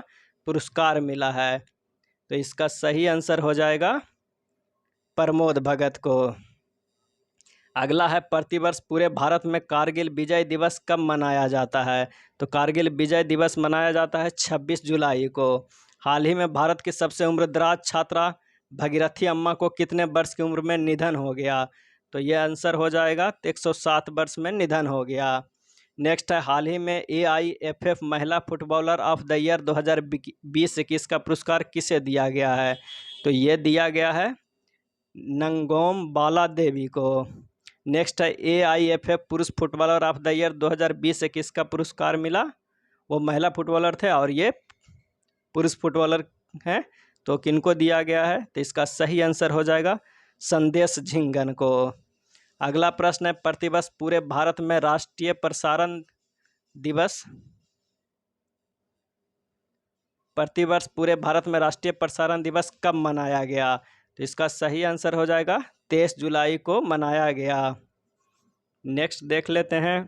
Speaker 1: पुरस्कार मिला है? तो इसका सही आंसर हो जाएगा प्रमोद भगत को। अगला है प्रतिवर्ष पूरे भारत में कारगिल विजय दिवस कब मनाया जाता है? तो कारगिल विजय दिवस मनाया जाता है 26 जुलाई को। हाल ही में भारत की सबसे उम्रदराज छात्रा भगीरथी अम्मा को कितने वर्ष की उम्र में निधन हो गया? तो ये आंसर हो जाएगा 107 वर्ष में निधन हो गया। नेक्स्ट है हाल ही में AIFF महिला फुटबॉलर ऑफ द ईयर 2020-21 का पुरस्कार किसे दिया गया है? तो ये दिया गया है नंगोम बाला देवी को। नेक्स्ट है AIFF पुरुष फुटबॉलर ऑफ द ईयर 2020 से किसका पुरस्कार मिला? वो महिला फुटबॉलर थे और ये पुरुष फुटबॉलर हैं, तो किनको दिया गया है? तो इसका सही आंसर हो जाएगा संदेश झिंगन को। अगला प्रश्न है प्रतिवर्ष पूरे भारत में राष्ट्रीय प्रसारण दिवस प्रतिवर्ष पूरे भारत में राष्ट्रीय प्रसारण दिवस कब मनाया गया? तो इसका सही आंसर हो जाएगा 23 जुलाई को मनाया गया। नेक्स्ट देख लेते हैं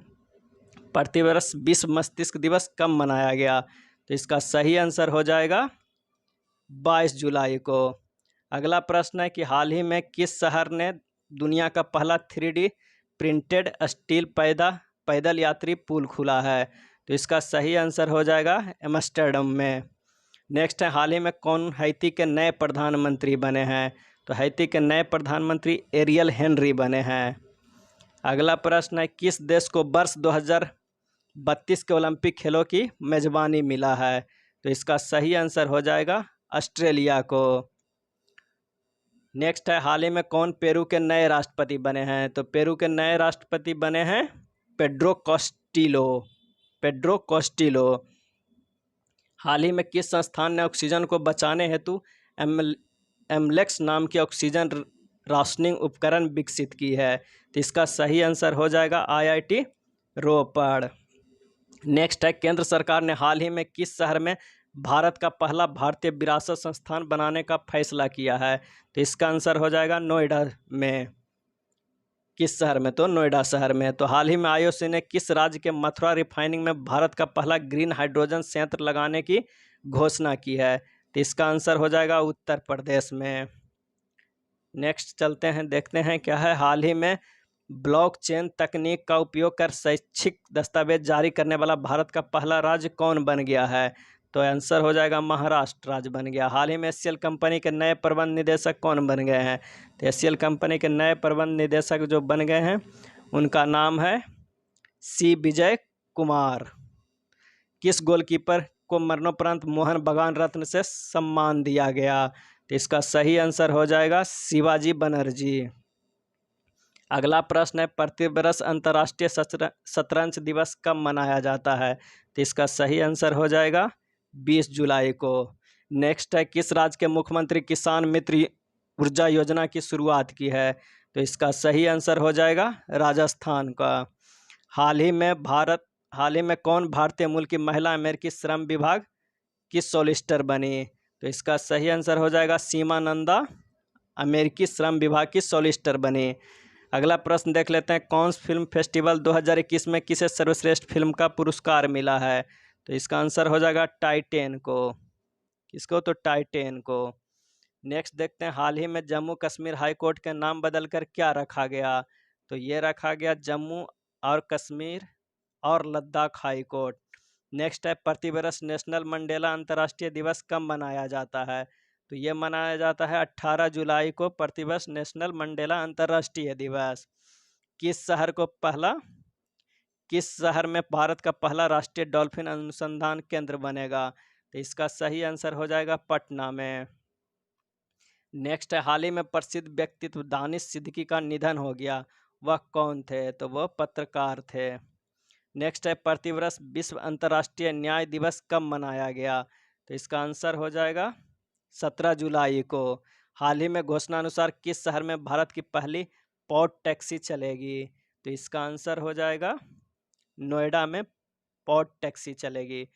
Speaker 1: प्रतिवर्ष विश्व मस्तिष्क दिवस कब मनाया गया? तो इसका सही आंसर हो जाएगा 22 जुलाई को। अगला प्रश्न है कि हाल ही में किस शहर ने दुनिया का पहला 3D प्रिंटेड स्टील पैदल यात्री पुल खुला है? तो इसका सही आंसर हो जाएगा एम्स्टर्डम में। नेक्स्ट है हाल ही में कौन हैती के नए प्रधानमंत्री बने हैं? तो हैती के नए प्रधानमंत्री एरियल हेनरी बने हैं। अगला प्रश्न है किस देश को वर्ष 2032 के ओलंपिक खेलों की मेजबानी मिला है? तो इसका सही आंसर हो जाएगा ऑस्ट्रेलिया को। नेक्स्ट है हाल ही में कौन पेरू के नए राष्ट्रपति बने हैं? तो पेरू के नए राष्ट्रपति बने हैं पेड्रो कोस्टिलो। हाल ही में किस संस्थान ने ऑक्सीजन को बचाने हेतु एमलेक्स नाम की ऑक्सीजन राशनिंग उपकरण विकसित की है? तो इसका सही आंसर हो जाएगा IIT रोपड़। नेक्स्ट है केंद्र सरकार ने हाल ही में किस शहर में भारत का पहला भारतीय विरासत संस्थान बनाने का फैसला किया है? तो इसका आंसर हो जाएगा नोएडा में। किस शहर में? तो नोएडा शहर में। तो हाल ही में IOC ने किस राज्य के मथुरा रिफाइनिंग में भारत का पहला ग्रीन हाइड्रोजन संयंत्र लगाने की घोषणा की है? तो इसका आंसर हो जाएगा उत्तर प्रदेश में। नेक्स्ट चलते हैं, देखते हैं क्या है। हाल ही में ब्लॉकचेन तकनीक का उपयोग कर शैक्षिक दस्तावेज जारी करने वाला भारत का पहला राज्य कौन बन गया है? तो आंसर हो जाएगा महाराष्ट्र राज्य बन गया। हाल ही में HCL कंपनी के नए प्रबंध निदेशक कौन बन गए हैं? तो HCL कंपनी के नए प्रबंध निदेशक जो बन गए हैं उनका नाम है C विजय कुमार। किस गोलकीपर को मरणोपरांत मोहन बगान रत्न से सम्मान दिया गया? तो इसका सही आंसर हो जाएगा शिवाजी बनर्जी। अगला प्रश्न है प्रतिवर्ष अंतर्राष्ट्रीय शतरंज दिवस कब मनाया जाता है? तो इसका सही आंसर हो जाएगा 20 जुलाई को। नेक्स्ट है किस राज्य के मुख्यमंत्री किसान मित्र ऊर्जा योजना की शुरुआत की है? तो इसका सही आंसर हो जाएगा राजस्थान का। हाल ही में कौन भारतीय मूल की महिला अमेरिकी श्रम विभाग की सॉलिसिटर बनी? तो इसका सही आंसर हो जाएगा सीमा नंदा अमेरिकी श्रम विभाग की सॉलिसिटर बनी। अगला प्रश्न देख लेते हैं कौन फिल्म फेस्टिवल 2021 में किसे सर्वश्रेष्ठ फिल्म का पुरस्कार मिला है? तो इसका आंसर हो जाएगा टाइटेन को। किसको? तो टाइटेन को। नेक्स्ट देखते हैं हाल ही में जम्मू कश्मीर हाई कोर्ट का नाम बदलकर क्या रखा गया? तो ये रखा गया जम्मू और कश्मीर और लद्दाख हाई कोर्ट। नेक्स्ट है प्रतिवर्ष नेशनल मंडेला अंतर्राष्ट्रीय दिवस कब मनाया जाता है? तो ये मनाया जाता है 18 जुलाई को प्रतिवर्ष नेशनल मंडेला अंतर्राष्ट्रीय दिवस। किस शहर में भारत का पहला राष्ट्रीय डॉल्फिन अनुसंधान केंद्र बनेगा? तो इसका सही आंसर हो जाएगा पटना में। नेक्स्ट है हाल ही में प्रसिद्ध व्यक्तित्व दानिश सिद्दीकी का निधन हो गया, वह कौन थे? तो वह पत्रकार थे। नेक्स्ट है प्रतिवर्ष विश्व अंतर्राष्ट्रीय न्याय दिवस कब मनाया गया? तो इसका आंसर हो जाएगा 17 जुलाई को। हाल ही में घोषणा अनुसार किस शहर में भारत की पहली पॉड टैक्सी चलेगी? तो इसका आंसर हो जाएगा नोएडा में पॉड टैक्सी चलेगी।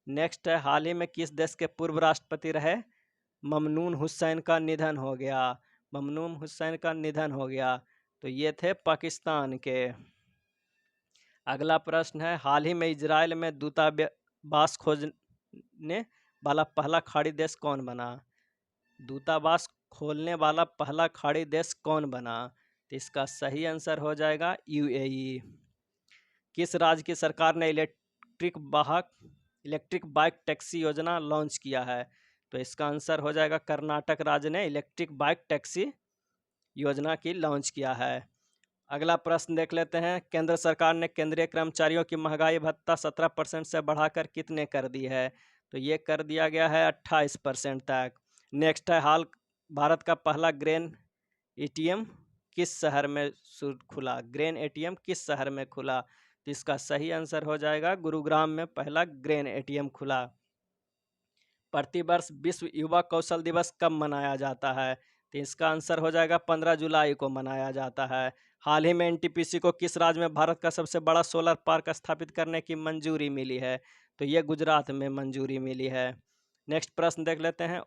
Speaker 1: नेक्स्ट है, हाल ही में किस देश के पूर्व राष्ट्रपति रहे ममनून हुसैन का निधन हो गया? ममनून हुसैन का निधन हो गया, तो ये थे पाकिस्तान के। अगला प्रश्न है, हाल ही में इजराइल में दूतावास खोजने वाला पहला खाड़ी देश कौन बना? दूतावास खोलने वाला पहला खाड़ी देश कौन बना? तो इसका सही आंसर हो जाएगा यूएई। किस राज्य की सरकार ने इलेक्ट्रिक बाइक टैक्सी योजना लॉन्च किया है? तो इसका आंसर हो जाएगा कर्नाटक राज्य ने इलेक्ट्रिक बाइक टैक्सी योजना की लॉन्च किया है। अगला प्रश्न देख लेते हैं, केंद्र सरकार ने केंद्रीय कर्मचारियों की महंगाई भत्ता 17% से बढ़ाकर कितने कर दी है? तो ये कर दिया गया है 28% तक। नेक्स्ट है, हाल भारत का पहला ग्रेन एटीएम किस शहर में खुला? ग्रेन एटीएम किस शहर में खुला? तो इसका सही आंसर हो जाएगा गुरुग्राम में पहला ग्रेन एटीएम खुला। प्रतिवर्ष विश्व युवा कौशल दिवस कब मनाया जाता है? तो इसका आंसर हो जाएगा 15 जुलाई को मनाया जाता है। हाल ही में एनटीपीसी को किस राज्य में भारत का सबसे बड़ा सोलर पार्क स्थापित करने की मंजूरी मिली है? तो ये गुजरात में मंजूरी मिली है। नेक्स्ट प्रश्न देख लेते हैं,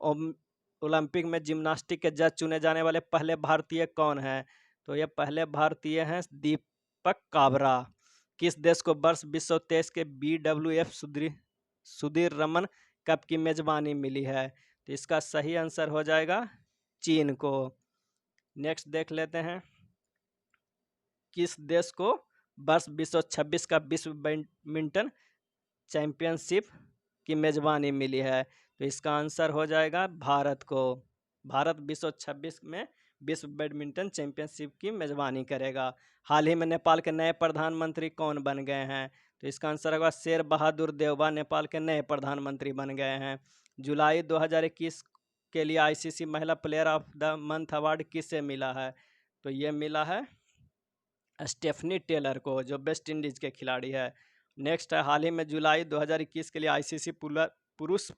Speaker 1: ओलंपिक में जिम्नास्टिक के जज चुने जाने वाले पहले भारतीय कौन हैं? तो ये पहले भारतीय हैं दीपक काबरा। किस देश को वर्ष 2023 के BWF सुधीर रमन कप की मेजबानी मिली है? तो इसका सही आंसर हो जाएगा चीन को। नेक्स्ट देख लेते हैं, किस देश को वर्ष 2026 का विश्व बैडमिंटन चैंपियनशिप की मेजबानी मिली है? तो इसका आंसर हो जाएगा भारत को। भारत 2026 में विश्व बैडमिंटन चैंपियनशिप की मेजबानी करेगा। हाल ही में नेपाल के नए प्रधानमंत्री कौन बन गए हैं? तो इसका आंसर होगा शेर बहादुर देउबा नेपाल के नए प्रधानमंत्री बन गए हैं। जुलाई 2021 के लिए आईसीसी महिला player of the month award किसे मिला है? तो ये मिला है स्टेफनी टेलर को, जो वेस्ट इंडीज के खिलाड़ी है। नेक्स्ट है, हाल ही में जुलाई 2021 के लिए आईसीसी पुरुष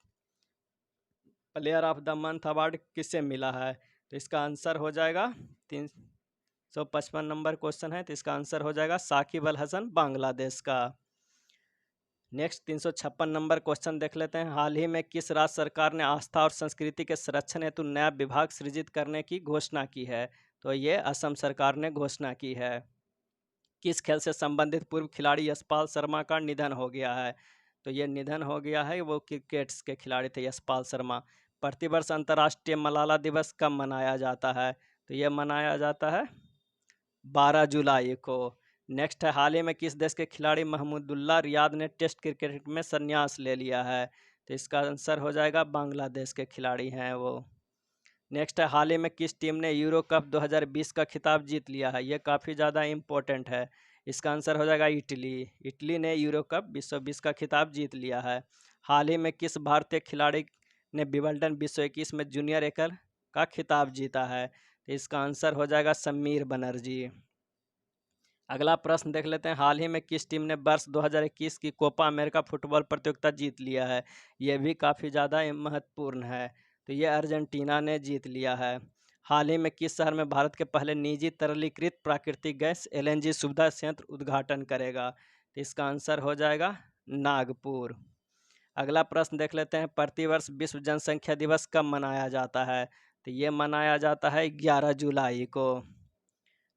Speaker 1: player of the month award किसे मिला है? तो इसका आंसर हो जाएगा 355 नंबर क्वेश्चन है, तो इसका आंसर हो जाएगा साकिब अल हसन बांग्लादेश का। नेक्स्ट 356 नंबर क्वेश्चन देख लेते हैं, हाल ही में किस राज्य सरकार ने आस्था और संस्कृति के संरक्षण हेतु नया विभाग सृजित करने की घोषणा की है? तो ये असम सरकार ने घोषणा की है। किस खेल से संबंधित पूर्व खिलाड़ी यशपाल शर्मा का निधन हो गया है? तो ये निधन हो गया है, वो क्रिकेट के खिलाड़ी थे यशपाल शर्मा। प्रतिवर्ष अंतर्राष्ट्रीय मलाला दिवस कब मनाया जाता है? तो ये मनाया जाता है 12 जुलाई को। नेक्स्ट है, हाल ही में किस देश के खिलाड़ी महमूदुल्लाह रियाद ने टेस्ट क्रिकेट में संन्यास ले लिया है? तो इसका आंसर हो जाएगा बांग्लादेश के खिलाड़ी हैं वो। नेक्स्ट है, हाल ही में किस टीम ने यूरो कप 2020 का खिताब जीत लिया है? ये काफ़ी ज़्यादा इम्पोर्टेंट है। इसका आंसर हो जाएगा इटली। इटली ने यूरो कप 2020 का खिताब जीत लिया है। हाल ही में किस भारतीय खिलाड़ी ने विंबलडन 2021 में जूनियर एकल का खिताब जीता है? तो इसका आंसर हो जाएगा समीर बनर्जी। अगला प्रश्न देख लेते हैं, हाल ही में किस टीम ने वर्ष 2021 की कोपा अमेरिका फुटबॉल प्रतियोगिता जीत लिया है? यह भी काफ़ी ज़्यादा महत्वपूर्ण है। तो ये अर्जेंटीना ने जीत लिया है। हाल ही में किस शहर में भारत के पहले निजी तरलीकृत प्राकृतिक गैस एलएनजी सुविधा संयंत्र उद्घाटन करेगा? तो इसका आंसर हो जाएगा नागपुर। अगला प्रश्न देख लेते हैं, प्रतिवर्ष विश्व जनसंख्या दिवस कब मनाया जाता है? तो ये मनाया जाता है 11 जुलाई को।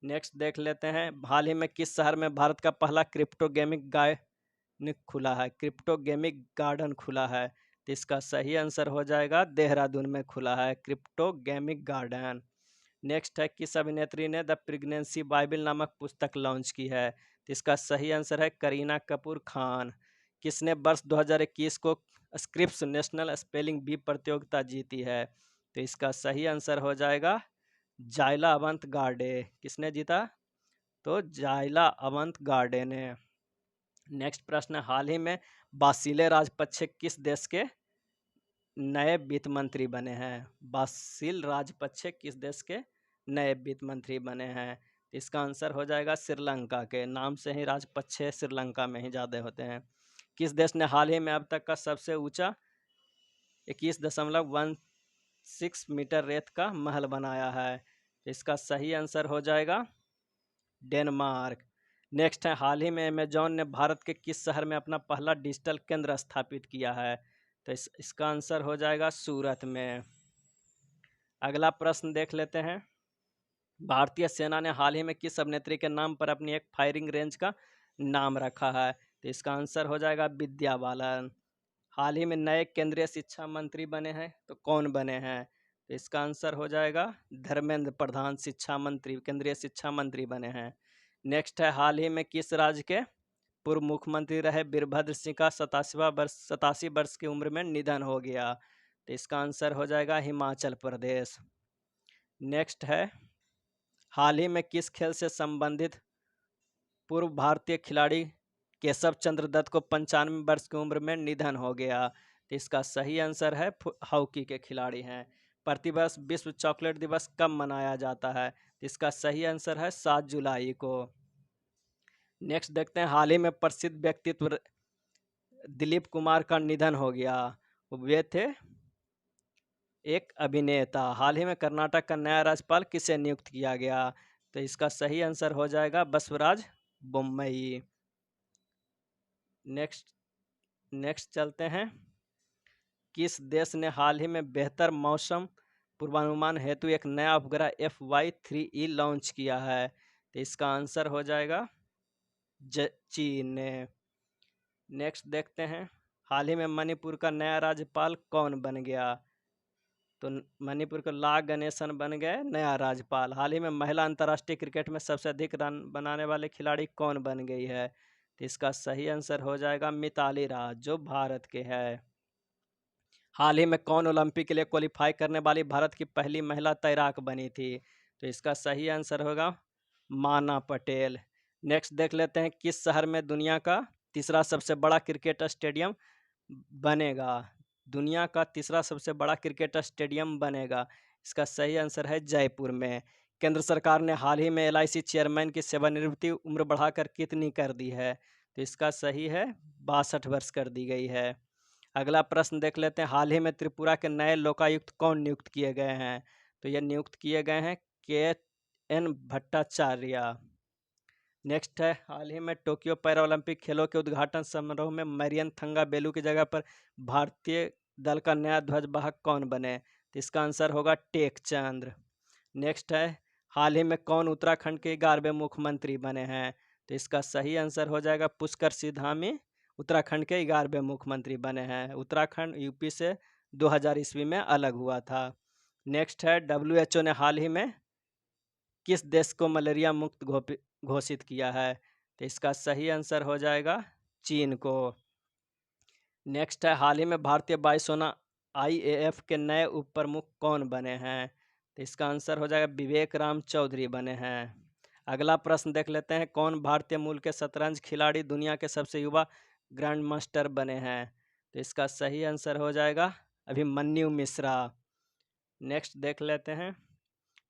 Speaker 1: नेक्स्ट देख लेते हैं, हाल ही में किस शहर में भारत का पहला क्रिप्टोगेमिक गार्डन खुला है? तो इसका सही आंसर हो जाएगा देहरादून में खुला है क्रिप्टोगेमिक गार्डन। नेक्स्ट है, किस अभिनेत्री ने द प्रेगनेंसी बाइबल नामक पुस्तक लॉन्च की है? तो इसका सही आंसर है करीना कपूर खान। किसने वर्ष 2021 को स्क्रिप्स नेशनल स्पेलिंग बी प्रतियोगिता जीती है? तो इसका सही आंसर हो जाएगा जायला अवंत गार्डे। किसने जीता? तो जायला अवंत गार्डे ने। नेक्स्ट प्रश्न, हाल ही में बासिले राजपक्षे किस देश के नए वित्त मंत्री बने हैं? बासिल राजपक्षे किस देश के नए वित्त मंत्री बने हैं? इसका आंसर हो जाएगा श्रीलंका के। नाम से ही राजपक्षे श्रीलंका में ही ज़्यादा होते हैं। किस देश ने हाल ही में अब तक का सबसे ऊंचा 21.16 मीटर रेत का महल बनाया है? इसका सही आंसर हो जाएगा डेनमार्क। नेक्स्ट है, हाल ही में अमेजॉन ने भारत के किस शहर में अपना पहला डिजिटल केंद्र स्थापित किया है? तो इसका आंसर हो जाएगा सूरत में। अगला प्रश्न देख लेते हैं। भारतीय सेना ने हाल ही में किस अभिनेत्री के नाम पर अपनी एक फायरिंग रेंज का नाम रखा है? तो इसका आंसर हो जाएगा विद्या बालन। हाल ही में नए केंद्रीय शिक्षा मंत्री बने हैं, तो कौन बने हैं? तो इसका आंसर हो जाएगा धर्मेंद्र प्रधान, शिक्षा मंत्री, केंद्रीय शिक्षा मंत्री बने हैं। नेक्स्ट है, हाल ही में किस राज्य के पूर्व मुख्यमंत्री रहे वीरभद्र सिंह का 87 वर्ष की उम्र में निधन हो गया? तो इसका आंसर हो जाएगा हिमाचल प्रदेश। नेक्स्ट है, हाल ही में किस खेल से संबंधित पूर्व भारतीय खिलाड़ी केशव चंद्र दत्त को 95 वर्ष की उम्र में निधन हो गया? तो इसका सही आंसर है हॉकी के खिलाड़ी हैं। प्रतिवर्ष विश्व चॉकलेट दिवस कब मनाया जाता है? तो इसका सही आंसर है 7 जुलाई को। नेक्स्ट देखते हैं, हाल ही में प्रसिद्ध व्यक्तित्व दिलीप कुमार का निधन हो गया। वे थे एक अभिनेता। हाल ही में कर्नाटक का नया राज्यपाल किसे नियुक्त किया गया? तो इसका सही आंसर हो जाएगा बसवराज बोम्मई। नेक्स्ट चलते हैं, किस देश ने हाल ही में बेहतर मौसम पूर्वानुमान हेतु एक नया उपग्रह FY3E लॉन्च किया है? तो इसका आंसर हो जाएगा चीन ने। नेक्स्ट देखते हैं, हाल ही में मणिपुर का नया राज्यपाल कौन बन गया? तो मणिपुर के ला गणेशन बन गए नया राज्यपाल। हाल ही में महिला अंतर्राष्ट्रीय क्रिकेट में सबसे अधिक रन बनाने वाले खिलाड़ी कौन बन गई है? तो इसका सही आंसर हो जाएगा मिताली राज, जो भारत के है। हाल ही में कौन ओलंपिक के लिए क्वालिफाई करने वाली भारत की पहली महिला तैराक बनी थी? तो इसका सही आंसर होगा माना पटेल। नेक्स्ट देख लेते हैं, किस शहर में दुनिया का तीसरा सबसे बड़ा क्रिकेट स्टेडियम बनेगा? दुनिया का तीसरा सबसे बड़ा क्रिकेट स्टेडियम बनेगा। इसका सही आंसर है जयपुर में। केंद्र सरकार ने हाल ही में LIC चेयरमैन की सेवानिवृत्ति उम्र बढ़ाकर कितनी कर दी है? तो इसका सही है 62 वर्ष कर दी गई है। अगला प्रश्न देख लेते हैं, हाल ही में त्रिपुरा के नए लोकायुक्त कौन नियुक्त किए गए हैं? तो ये नियुक्त किए गए हैं KN भट्टाचार्य। नेक्स्ट है, हाल ही में टोक्यो पैरा ओलंपिक खेलों के उद्घाटन समारोह में मरियन थंगावेलु की जगह पर भारतीय दल का नया ध्वजवाहक कौन बने? तो इसका आंसर होगा टेकचंद्र। नेक्स्ट है, हाल ही में कौन उत्तराखंड के 11वें मुख्यमंत्री बने हैं? तो इसका सही आंसर हो जाएगा पुष्कर सिंह धामी, उत्तराखंड के 11वें मुख्यमंत्री बने हैं। उत्तराखंड UP से 2000 ईस्वी में अलग हुआ था। नेक्स्ट है, WHO ने हाल ही में किस देश को मलेरिया मुक्त घोषित किया है? तो इसका सही आंसर हो जाएगा चीन को। नेक्स्ट है, हाल ही में भारतीय वायुसेना IAF के नए उप प्रमुख कौन बने हैं? तो इसका आंसर हो जाएगा विवेक राम चौधरी बने हैं। अगला प्रश्न देख लेते हैं, कौन भारतीय मूल के शतरंज खिलाड़ी दुनिया के सबसे युवा ग्रैंड मास्टर बने हैं? तो इसका सही आंसर हो जाएगा अभिमन्यु मिश्रा। नेक्स्ट देख लेते हैं,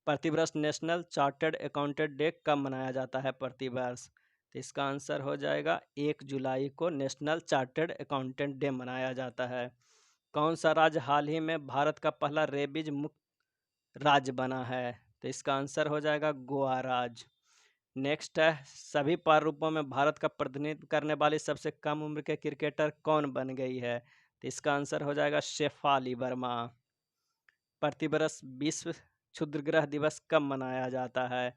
Speaker 1: प्रतिवर्ष नेशनल चार्टर्ड अकाउंटेंट डे कब मनाया जाता है प्रतिवर्ष? तो इसका आंसर हो जाएगा 1 जुलाई को नेशनल चार्टर्ड अकाउंटेंट डे मनाया जाता है। कौन सा राज्य हाल ही में भारत का पहला रेबीज मुक्त राज्य बना है? तो इसका आंसर हो जाएगा गोवा राज्य। नेक्स्ट है, सभी प्रारूपों में भारत का प्रतिनिधित्व करने वाली सबसे कम उम्र के क्रिकेटर कौन बन गई है? तो इसका आंसर हो जाएगा शेफाली वर्मा। प्रतिवर्ष विश्व क्षुद्रग्रह दिवस कब मनाया जाता है?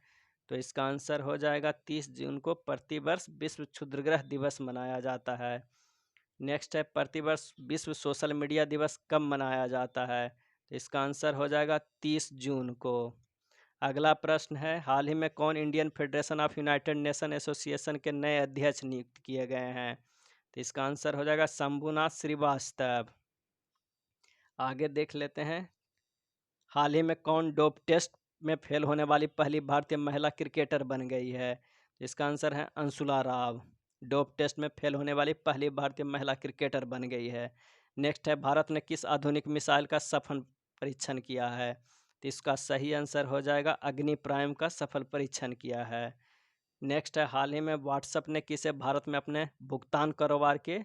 Speaker 1: तो इसका आंसर हो जाएगा 30 जून को प्रतिवर्ष विश्व क्षुद्रग्रह दिवस मनाया जाता है। नेक्स्ट है, प्रतिवर्ष विश्व सोशल मीडिया दिवस कब मनाया जाता है? तो इसका आंसर हो जाएगा 30 जून को। अगला प्रश्न है, हाल ही में कौन Indian federation of United nation association के नए अध्यक्ष नियुक्त किए गए हैं? तो इसका आंसर हो जाएगा शंभुनाथ श्रीवास्तव। आगे देख लेते हैं, हाल ही में कौन डोप टेस्ट में फेल होने वाली पहली भारतीय महिला क्रिकेटर बन गई है? तो इसका आंसर है अंशुला राव। डोप टेस्ट में फेल होने वाली पहली भारतीय महिला क्रिकेटर बन गई है। नेक्स्ट है, भारत ने किस आधुनिक मिसाइल का सफल परीक्षण किया है? तो इसका सही आंसर हो जाएगा अग्नि प्राइम का सफल परीक्षण किया है। नेक्स्ट है, हाल ही में व्हाट्सएप ने किसे भारत में अपने भुगतान कारोबार के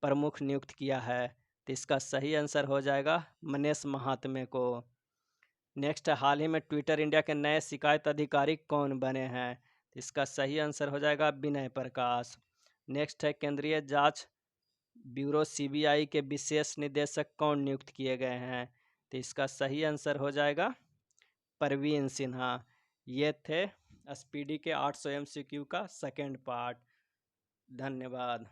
Speaker 1: प्रमुख नियुक्त किया है? तो इसका सही आंसर हो जाएगा मनीष महात्मे को। नेक्स्ट है, हाल ही में ट्विटर इंडिया के नए शिकायत अधिकारी कौन बने हैं? इसका सही आंसर हो जाएगा विनय प्रकाश। नेक्स्ट है, केंद्रीय जांच ब्यूरो सीबीआई के विशेष निदेशक कौन नियुक्त किए गए हैं? तो इसका सही आंसर हो जाएगा परवीन सिन्हा। ये थे स्पीडी के 800 MCQ का सेकेंड पार्ट। धन्यवाद।